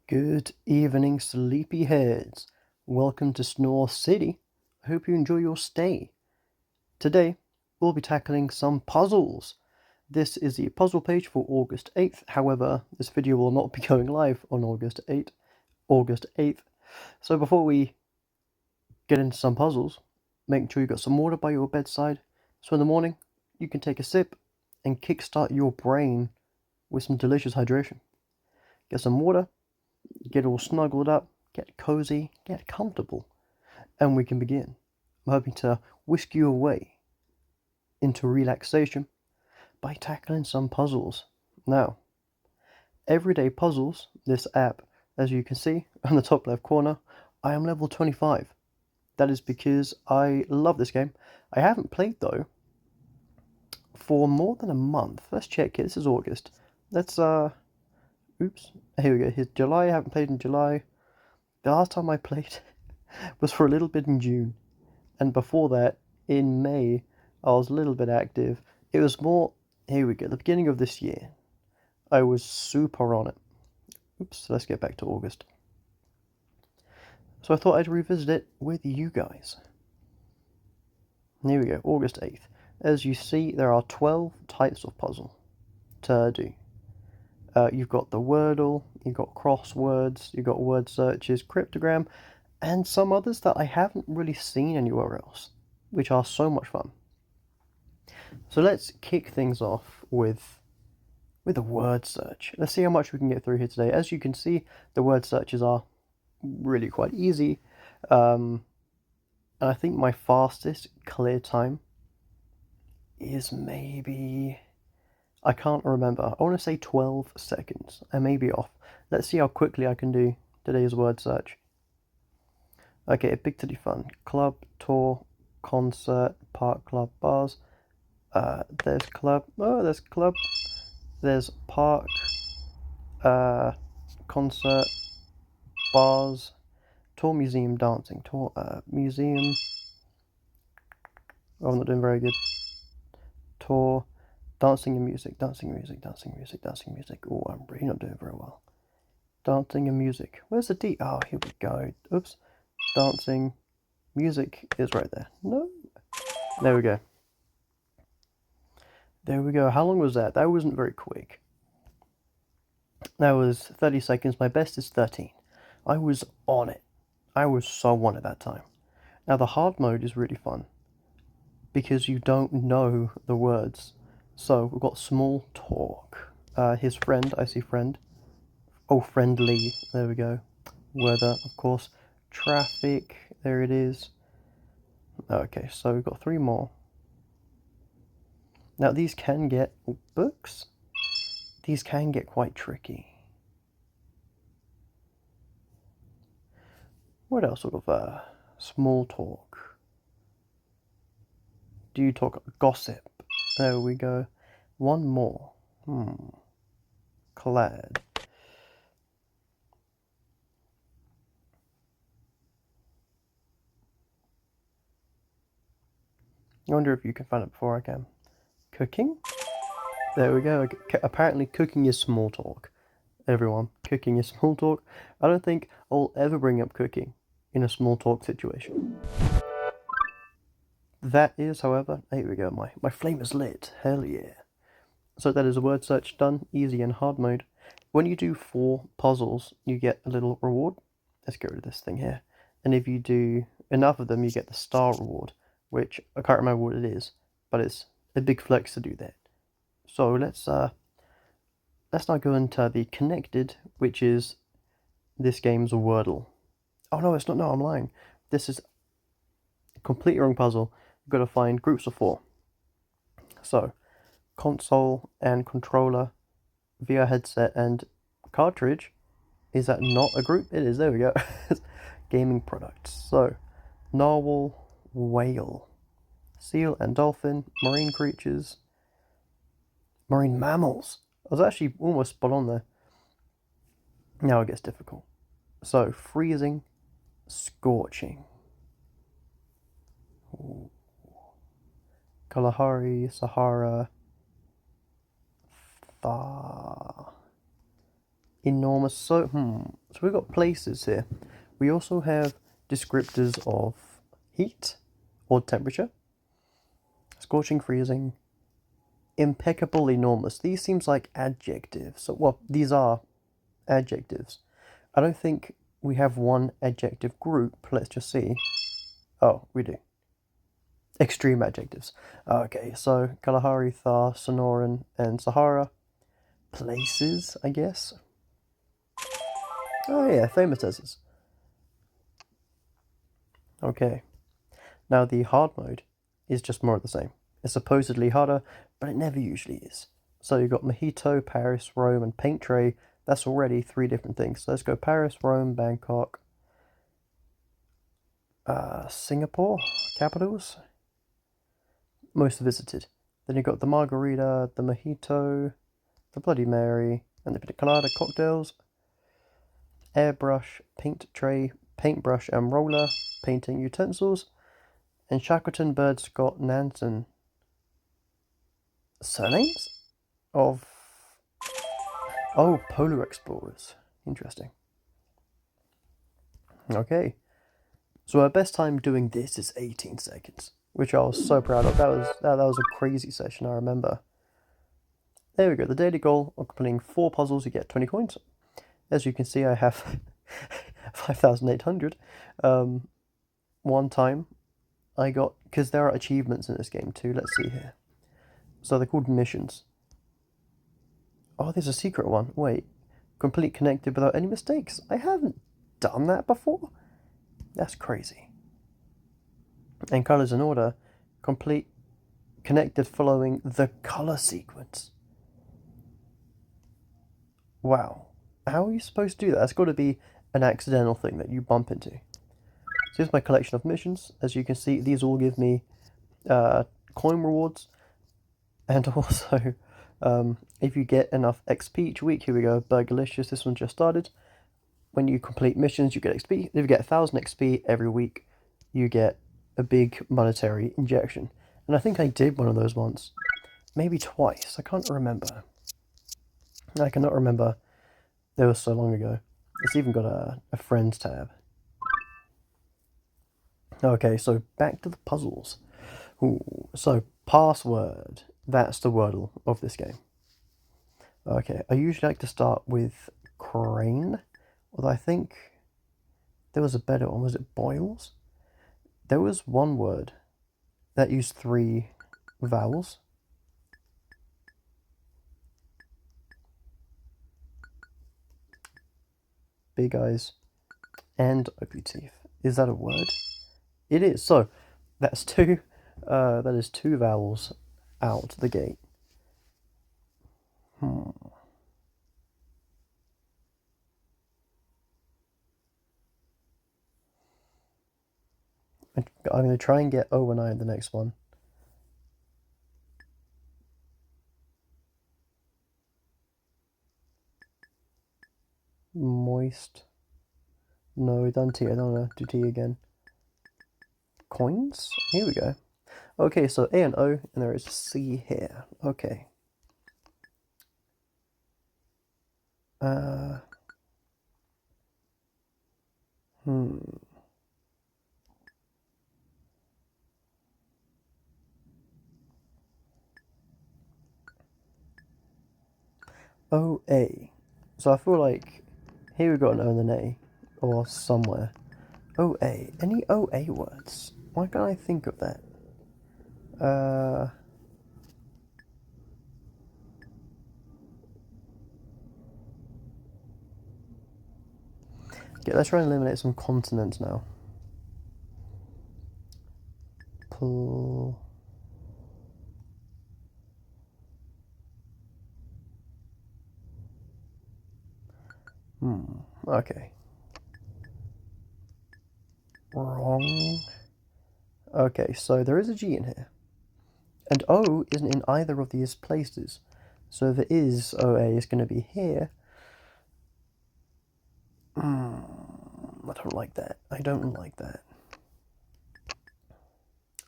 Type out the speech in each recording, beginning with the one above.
Good evening, sleepyheads. Welcome to Snore City. I hope you enjoy your stay. Today, we'll be tackling some puzzles. This is the puzzle page for August 8th. However, this video will not be going live on August 8th. So before we get into some puzzles, make sure you got some water by your bedside. So in the morning, you can take a sip and kickstart your brain with some delicious hydration. Get some water, get all snuggled up, get cozy, get comfortable, and we can begin. I'm hoping to whisk you away into relaxation by tackling some puzzles. Now, Everyday Puzzles, this app, as you can see on the top left corner, I am level 25. That is because I love this game. I haven't played though for more than a month. Let's check it. This is August. Let's oops. Here we go. Here's July. I haven't played in July. The last time I played was for a little bit in June, and before that, in May, I was a little bit active. It was more, here we go, the beginning of this year. I was super on it. Oops, let's get back to August. So I thought I'd revisit it with you guys. Here we go, August 8th. As you see, there are 12 types of puzzle to do. You've got the Wordle, you've got crosswords, you've got word searches, cryptogram, and some others that I haven't really seen anywhere else, which are so much fun. So let's kick things off with a word search. Let's see how much we can get through here today. As you can see, the word searches are really quite easy. And I think my fastest clear time is maybe, I can't remember. I want to say 12 seconds. I may be off. Let's see how quickly I can do today's word search. Okay, a big city fun. Club, tour, concert, park, club, bars. There's club. Oh, there's club. There's park. Concert. Bars. Tour, museum, dancing. Tour, museum. Oh, I'm not doing very good. Tour. Dancing and music. Dancing and music. Dancing and music. Dancing and music. Oh, I'm really not doing very well. Dancing and music. Where's the D? Oh, here we go. Oops. Dancing. Music is right there. No. There we go. There we go. How long was that? That wasn't very quick. That was 30 seconds. My best is 13. I was on it. I was so on it that time. Now the hard mode is really fun because you don't know the words. So we've got small talk. His friend, I see friend. Oh, friendly. There we go. Weather, of course. Traffic. There it is. Okay, so we've got 3 more. Now these can get books. These can get quite tricky. What else sort of small talk? Do you talk gossip? There we go. 1 more. Clad. I wonder if you can find it before I can. Cooking? There we go. Apparently cooking is small talk. Everyone, cooking is small talk. I don't think I'll ever bring up cooking in a small talk situation. That is, however, here we go, my flame is lit. Hell yeah. So that is a word search done, easy and hard mode. When you do 4 puzzles, you get a little reward. Let's get rid of this thing here. And if you do enough of them, you get the star reward, which I can't remember what it is, but it's a big flex to do that. So let's now go into the connected, which is this game's Wordle. Oh no, it's not. No, I'm lying. This is a completely wrong puzzle. You've got to find groups of 4. So console and controller, VR headset and cartridge. Is that not a group? It is. There we go. Gaming products. So narwhal, whale, seal and dolphin, marine creatures, marine mammals. I was actually almost spot on there. Now it gets difficult. So freezing, scorching. Ooh. Kalahari, Sahara, enormous. So we've got places here. We also have descriptors of heat or temperature, scorching, freezing, impeccable, enormous. These seems like adjectives. So, well, these are adjectives. I don't think we have one adjective group. Let's just see. Oh, we do. Extreme adjectives. Okay, so Kalahari, Thar, Sonoran, and Sahara. Places, I guess. Oh yeah, famous deserts. Okay. Now the hard mode is just more of the same. It's supposedly harder, but it never usually is. So you've got Mojito, Paris, Rome, and Paint Tray. That's already 3 different things. So let's go Paris, Rome, Bangkok, Singapore, capitals. Most visited. Then you've got the Margarita, the Mojito, the Bloody Mary, and the Pina Colada cocktails. Airbrush, Paint Tray, Paintbrush and Roller, painting utensils, and Shackleton, Bird, Scott, Nansen. Surnames? Of... Oh, polar explorers. Interesting. Okay. So our best time doing this is 18 seconds, which I was so proud of. That was a crazy session, I remember. There we go. The daily goal of completing 4 puzzles, you get 20 coins. As you can see, I have 5,800. One time, I got... Because there are achievements in this game too. Let's see here. So they're called missions. Oh, there's a secret one. Wait. Complete connected without any mistakes. I haven't done that before. That's crazy. And colors in order. Complete connected following the color sequence. Wow. How are you supposed to do that? That's got to be an accidental thing that you bump into. So here's my collection of missions. As you can see, these all give me coin rewards. And also, if you get enough XP each week, here we go, Burgerlicious, this one just started. When you complete missions, you get XP. If you get 1,000 XP every week, you get a big monetary injection. And I think I did one of those once. Maybe twice. I can't remember. I cannot remember. That was so long ago. It's even got a friends tab. Okay, so back to the puzzles. Ooh, so password. That's the wordle of this game. Okay, I usually like to start with crane. Although I think there was a better one. Was it boils? There was one word that used 3 vowels. Big eyes and ugly teeth. Is that a word? It is. So that's 2. That is 2 vowels out the gate. I'm going to try and get O and I in the next one. Moist. No, we've done T. I don't want to do T again. Coins? Here we go. Okay, so A and O, and there is C here. Okay. OA. So I feel like here we've got an O and an A, or somewhere. OA. Any OA words? Why can't I think of that? Okay, let's try and eliminate some consonants now. Pull. Okay. Wrong. Okay, so there is a G in here. And O isn't in either of these places. So if it is OA, it's going to be here. I don't like that. I don't like that.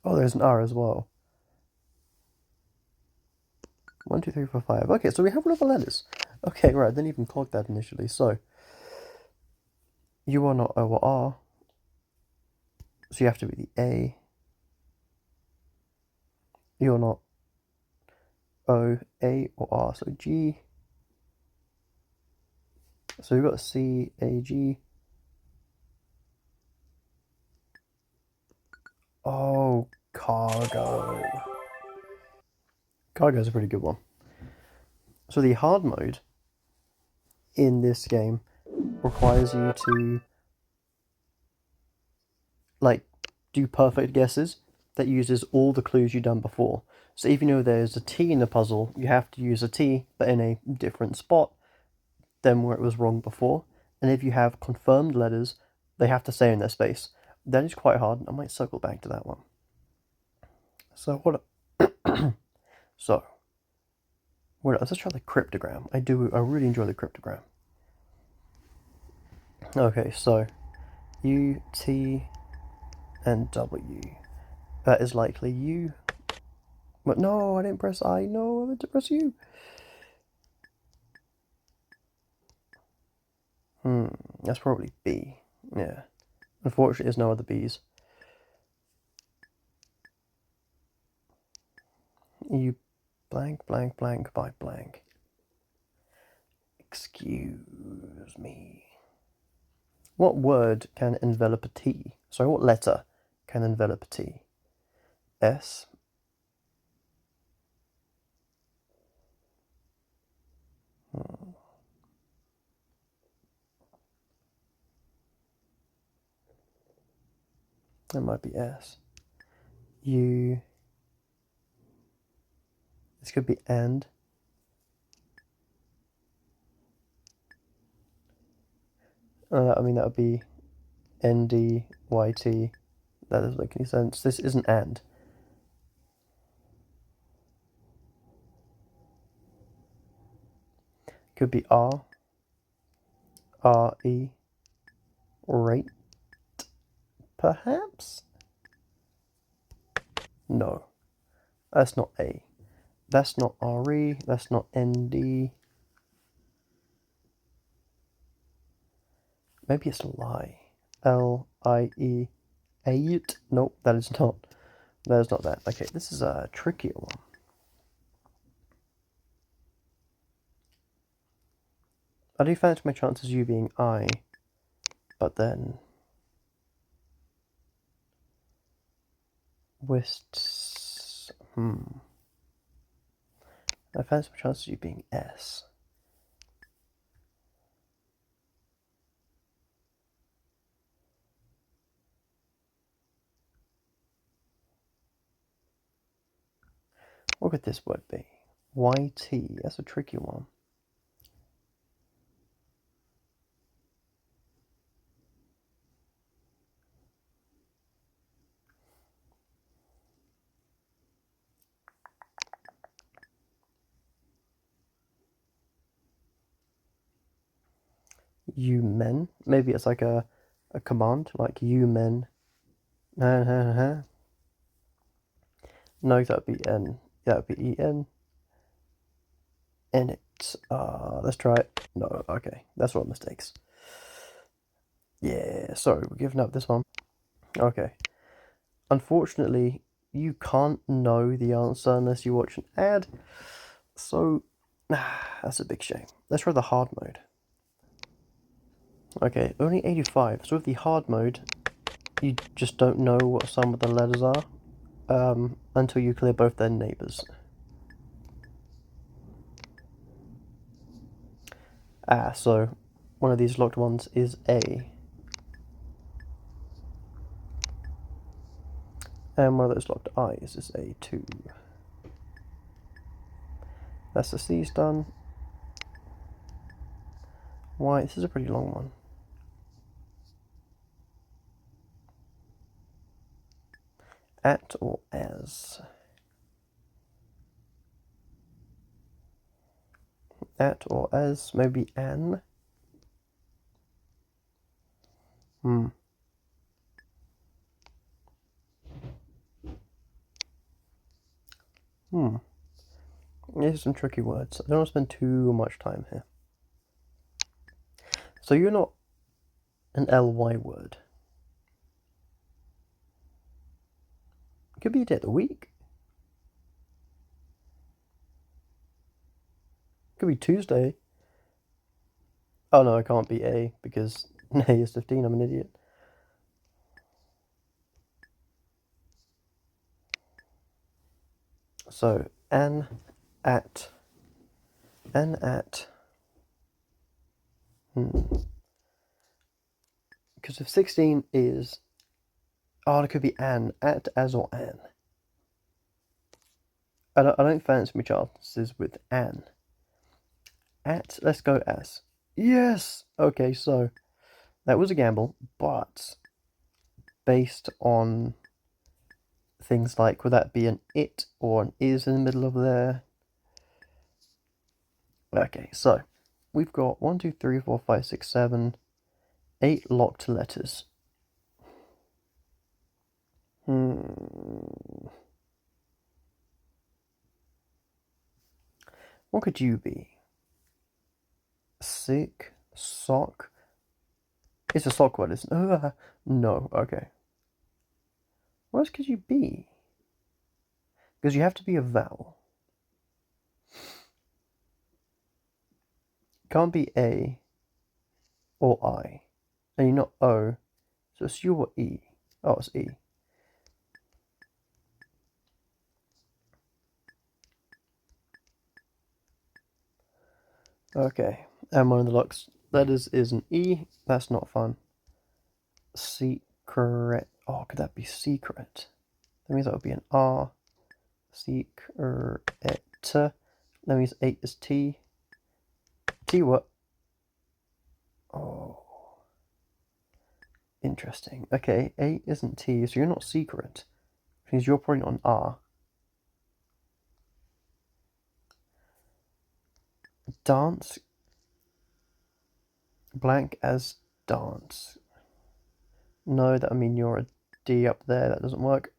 Oh, there's an R as well. 1, 2, 3, 4, 5. Okay, so we have all of the letters. Okay, right, I didn't even clock that initially. So, you are not O or R, so you have to be the A. You're not O, A, or R, so G. So we've got C, A, G. Oh, cargo. Cargo is a pretty good one. So the hard mode in this game requires you to like do perfect guesses that uses all the clues you've done before. So even though there's a T in the puzzle, you have to use a T but in a different spot than where it was wrong before. And if you have confirmed letters, they have to stay in their space. That is quite hard. I might circle back to that one. So what? So let's try the cryptogram. I really enjoy the cryptogram. Okay, so U, T, and W. That is likely U. But no, I didn't press I. No, I meant to press U. That's probably B. Yeah. Unfortunately, there's no other B's. U blank, blank, blank by blank. Excuse me. What word can envelop a T? Sorry, what letter can envelop a T? S. That might be S. U. This could be and. I mean, that would be NDYT. That doesn't make any sense. This isn't and. Could be R. RE. Rate. Perhaps? No. That's not A. That's not RE. That's not ND. Maybe it's lie. LIE. Eight? Nope, that is not. That is not that. Okay, this is a trickier one. I do fancy my chances you being I, but then Wist. I fancy my chances you being S. What could this word be? YT. That's a tricky one. You men. Maybe it's like a command, like you men. No, that would be N. That would be EN. And it's let's try it. No, okay. That's all mistakes. Yeah, sorry, we're giving up this one. Okay. Unfortunately, you can't know the answer unless you watch an ad. So that's a big shame. Let's try the hard mode. Okay, only 85. So with the hard mode, you just don't know what some of the letters are until you clear both their neighbors. So one of these locked ones is A. And one of those locked I's is A2. That's the C's done. Y, this is a pretty long one. At or as. At or as, maybe an. These are some tricky words. I don't want to spend too much time here. So you're not an ly word. It could be a day of the week. It could be Tuesday. Oh no, it can't be A because A is 15. I'm an idiot. So an at. Because if 16 is. Oh, it could be an. At, as, or an. I don't fancy my chances with an. At, let's go as. Yes! Okay, so that was a gamble, but based on things like, would that be an it or an is in the middle of there? Okay, so we've got 1, 2, 3, 4, 5, 6, 7, 8 locked letters. What could you be? Sick, sock. It's a sock word, isn't it? No, okay. What else could you be? Because you have to be a vowel. Can't be A or I. And you're not O. So it's U or E. Oh, it's E. Okay. And one of the locked letters is an E. That's not fun. Secret. Oh, could that be secret? That means that would be an R. Secret. That means 8 is T. T what? Oh. Interesting. Okay, 8 isn't T, so you're not secret. Which means you're probably not an R. Dance. Blank as dance. No, that would mean you're a D up there. That doesn't work.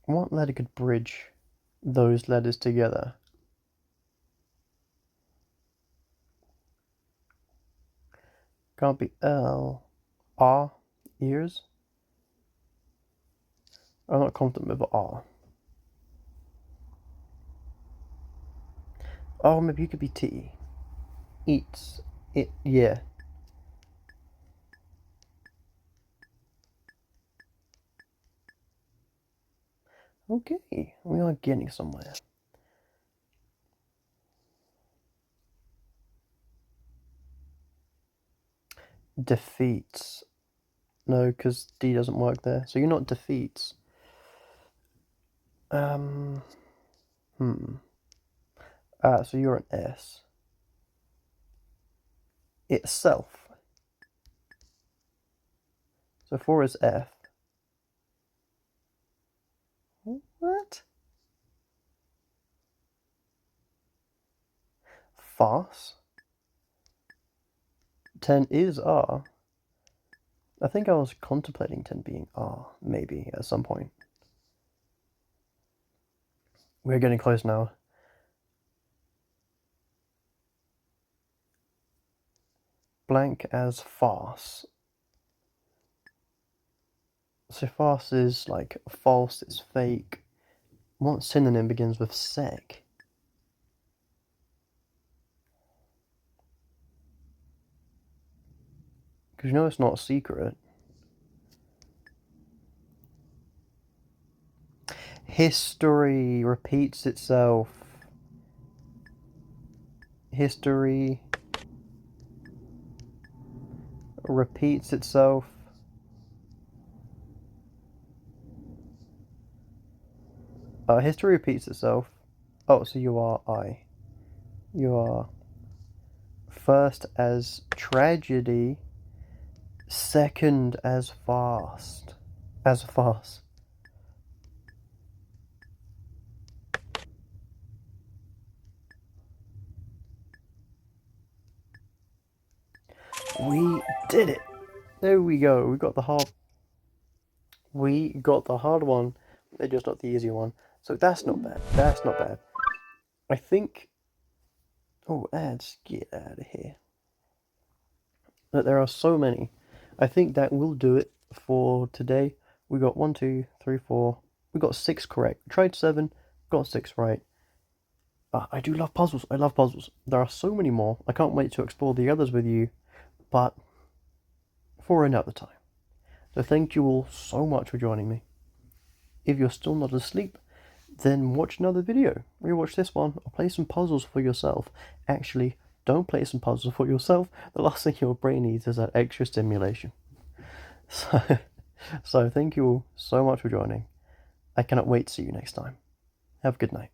What letter could bridge those letters together? Can't be L. R. Ears? I'm not confident with R. Oh, maybe you could be T. Eats. It. Yeah. Okay, we are getting somewhere. Defeats. No, because D doesn't work there. So you're not defeats. So you're an S. Itself. So 4 is F. What? Farce. 10 is R. I think I was contemplating 10 being R, maybe, at some point. We're getting close now. Blank as farce. So farce is like false, it's fake. What synonym begins with sec? Because you know it's not a secret. History repeats itself. History repeats itself. History repeats itself. Oh, so you are I. You are first as tragedy, second as fast. As farce. We did it. There we go. We got the hard one. They just got the easy one. So that's not bad. That's not bad. I think... Oh, ads, get out of here. But there are so many. I think that will do it for today. We got 1, 2, 3, 4. We got 6 correct. Tried 7, got 6 right. I do love puzzles. I love puzzles. There are so many more. I can't wait to explore the others with you, but for another time. So thank you all so much for joining me. If you're still not asleep, then watch another video. Rewatch this one or play some puzzles for yourself. Actually, don't play some puzzles for yourself. The last thing your brain needs is that extra stimulation. So thank you all so much for joining. I cannot wait to see you next time. Have a good night.